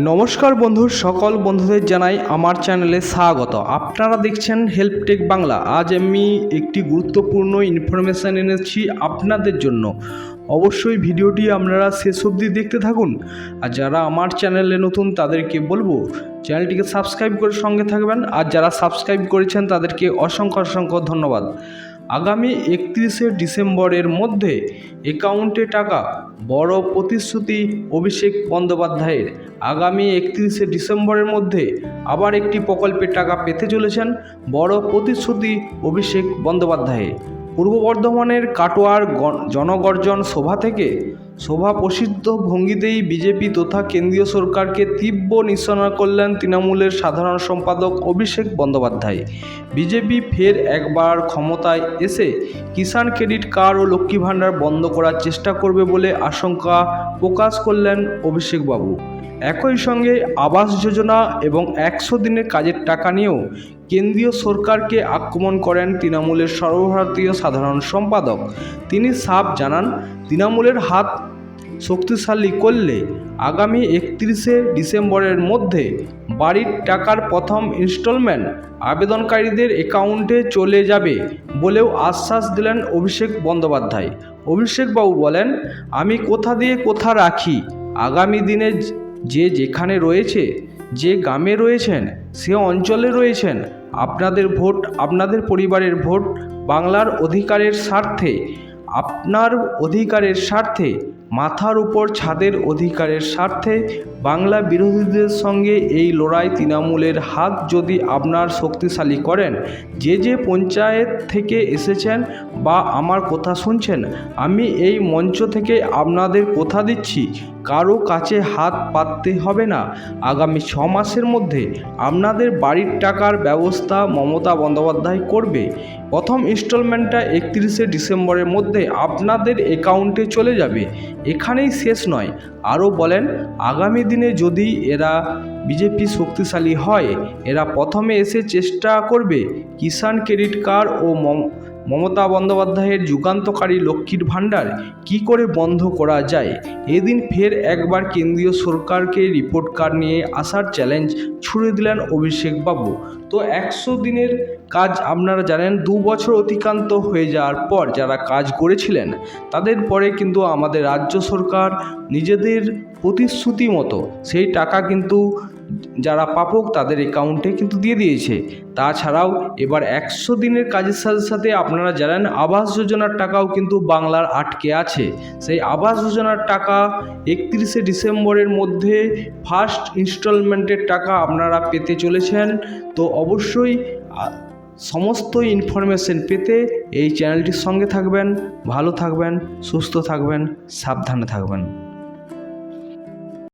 নমস্কার বন্ধু, সকল বন্ধুদের জানাই আমার চ্যানেলে স্বাগত। আপনারা দেখছেন হেল্পটেক বাংলা। আজ আমি একটি গুরুত্বপূর্ণ ইনফরমেশান এনেছি আপনাদের জন্য। অবশ্যই ভিডিওটি আপনারা শেষ অবধি দেখতে থাকুন। আর যারা আমার চ্যানেলে নতুন তাদেরকে বলবো চ্যানেলটিকে সাবস্ক্রাইব করে সঙ্গে থাকবেন। আর যারা সাবস্ক্রাইব করেছেন তাদেরকে অসংখ্য অসংখ্য ধন্যবাদ। আগামী 31শে ডিসেম্বরের মধ্যে অ্যাকাউন্টে টাকা, বড় প্রতিশ্রুতি অভিষেক বন্দ্যোপাধ্যায়ের। আগামী 31শে ডিসেম্বরের মধ্যে আবার একটি প্রকল্পের টাকা পেতে চলেছেন বড় প্রতিশ্রুতি অভিষেক বন্দ্যোপাধ্যায়। পূর্ব বর্ধমানের কাটোয়ার জনগর্জন সভা থেকে সভা প্রসিদ্ধ ভঙ্গিতেই বিজেপি তথা কেন্দ্রীয় সরকারকে তীব্র নিশানা করলেন তৃণমূলের সাধারণ সম্পাদক অভিষেক বন্দ্যোপাধ্যায়। বিজেপি ফের একবার ক্ষমতায় এসে কিষাণ ক্রেডিট কার্ড ও লক্ষ্মী ভাণ্ডার বন্ধ করার চেষ্টা করবে বলে আশঙ্কা প্রকাশ করলেন অভিষেকবাবু। একই সঙ্গে আবাস যোজনা এবং 100 দিনের কাজের টাকা নিয়েও কেন্দ্রীয় সরকারকে আক্রমণ করেন তৃণমূলের সর্বভারতীয় সাধারণ সম্পাদক। তিনি সাফ জানান, তৃণমূলের হাত শক্তিশালী করলে আগামী 31শে ডিসেম্বরের মধ্যে বাড়ির টাকার প্রথম ইনস্টলমেন্ট আবেদনকারীদের অ্যাকাউন্টে চলে যাবে বলেও আশ্বাস দিলেন অভিষেক বন্দ্যোপাধ্যায়। অভিষেকবাবু বলেন, আমি কোথা দিয়ে কোথা রাখি, আগামী দিনে যে যেখানে রয়েছে, যে গ্রামে রয়েছেন, সে অঞ্চলে রয়েছেন, আপনাদের ভোট, আপনাদের পরিবারের ভোট বাংলার অধিকারের স্বার্থে, আপনার অধিকারের স্বার্থে, মাথার উপর ছাদের অধিকারের স্বার্থে বাংলা বিরোধীদের সঙ্গে এই লড়াই তৃণমূলের হাত যদি আপনার শক্তিশালী করেন। যে যে পঞ্চায়েত থেকে এসেছেন বা আমার কথা শুনছেন, আমি এই মঞ্চ থেকে আপনাদের কথা দিচ্ছি, কারো কাছে হাত পাততে হবে না। আগামী 6 মাসের মধ্যে আপনাদের বাড়ির টাকার ব্যবস্থা মমতা বন্দ্যোপাধ্যায় করবে। প্রথম ইনস্টলমেন্টটা 31শে ডিসেম্বরের মধ্যে আপনাদের অ্যাকাউন্টে চলে যাবে। এখানেই শেষ নয়, আরও বলেন, আগামী দিনে যদি এরা বিজেপি শক্তিশালী হয়, এরা প্রথমে এসে চেষ্টা করবে কিষাণ ক্রেডিট কার্ড ও মমতা বন্দ্যোপাধ্যায়ের যুগান্তকারী লক্ষ্মীর ভাণ্ডার কী করে বন্ধ করা যায়। এদিন ফের একবার কেন্দ্রীয় সরকারকে রিপোর্ট কার্ড নিয়ে আসার চ্যালেঞ্জ ছুড়ে দিলেন অভিষেকবাবু। তো 100 দিনের কাজ আপনারা জানেন 2 বছর অতিক্রান্ত হয়ে যাওয়ার পর যারা কাজ করেছিলেন তাদের পরে কিন্তু আমাদের রাজ্য সরকার নিজেদের প্রতিশ্রুতি মতো সেই টাকা কিন্তু যারা প্রাপক তাদের অ্যাকাউন্টে কিন্তু দিয়ে দিয়েছে। তাছাড়াও এবার 100 দিনের কাজের সাথে সাথে আপনারা জানেন আবাস যোজনার টাকাও কিন্তু বাংলার আটকে আছে। সেই আবাস যোজনার টাকা 31শে ডিসেম্বরের মধ্যে ফার্স্ট ইনস্টলমেন্টের টাকা আপনারা পেতে চলেছেন। তো অবশ্যই সমস্ত ইনফরমেশন পেতে এই চ্যানেলটির সঙ্গে থাকবেন। ভালো থাকবেন, সুস্থ থাকবেন, সাবধানে থাকবেন।